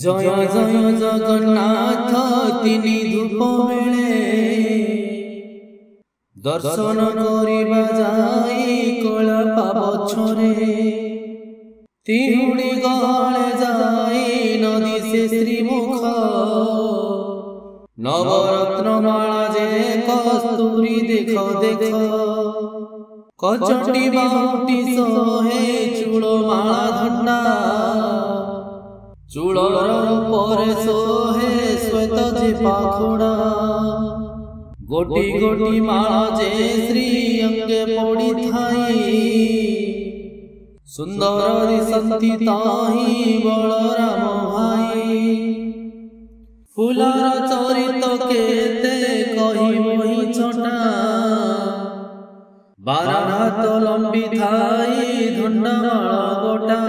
जय जय जगन्नाथ तिनि धूप बेले दर्शन करिबा जाई कला पाबछरे तिहुडी गले जाई नदी से श्रीमुख नवरत्न माला जे कस्तूरी देख देख कचटी बाउटी सोहे चूड़ो माला धंडा चूड़र ऊपर सोहे श्वेत जे पाखुड़ा गोटी गोटी माला जे श्री अंगे पड़ी थाई सुंदर दिसंती ताही बलराम भाई फुलार चरित केते कही मोहि छोटा 12 हाथ लंबी थाई धंडा माला गोटा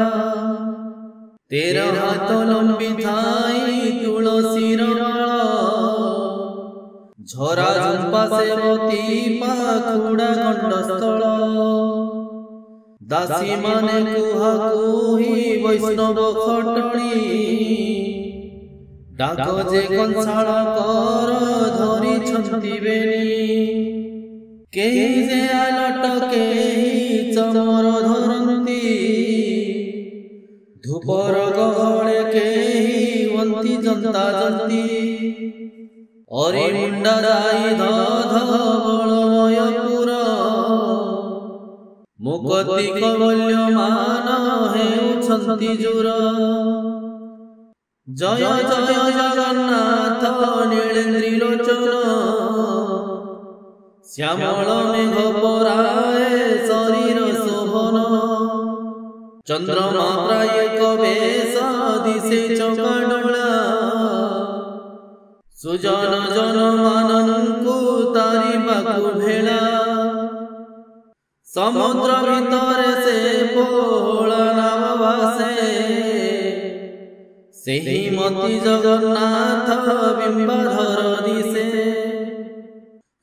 13 हाथ लंबी थाई तुलसी माला झरा झुंपा सेवती पाखुड़ा कंडस्थल दासी माने कुहा कुही वैष्णव खटणी डाक जे कंसाळ कर धरी छंती बेनी केही जे आलट केही चमर धरंती धूपर गहळे केही वंती जनता जंती अरे मुंडा दाई धध बलमय पुर मुक्ति कवल्यमान हेउछंती जुर जय जय जगन्नाथ नीलेन्द्री लोचन श्यामल मेघ पराए शरीर शोभन चंद्रमा प्राय कवेश दिशे चकाडोला सुजन जन माननकु तारी बाकु भेला समुद्र भीतर से पोहला नाम भासे सेही मति जगन्नाथ बिंबाधर दिसे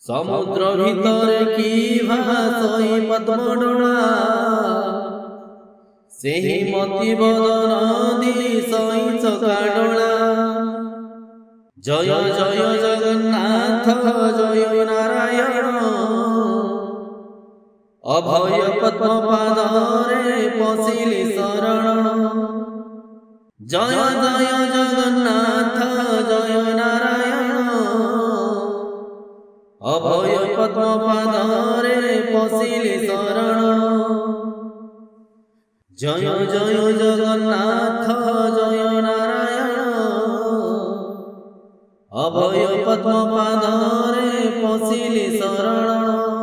समुद्र भीतर की भासई पद्मडोला सेही मति बदन दिसई चकाडोला जय जय जगन्नाथ जय नारायण अभय पद्म पादरे पशिली शरण जय जय जगन्नाथ जय नारायण अभय पद्म पादरे पशिली शरण जय जय जगन्नाथ जय नारायण अभय पद्म पादरे पशिली शरण।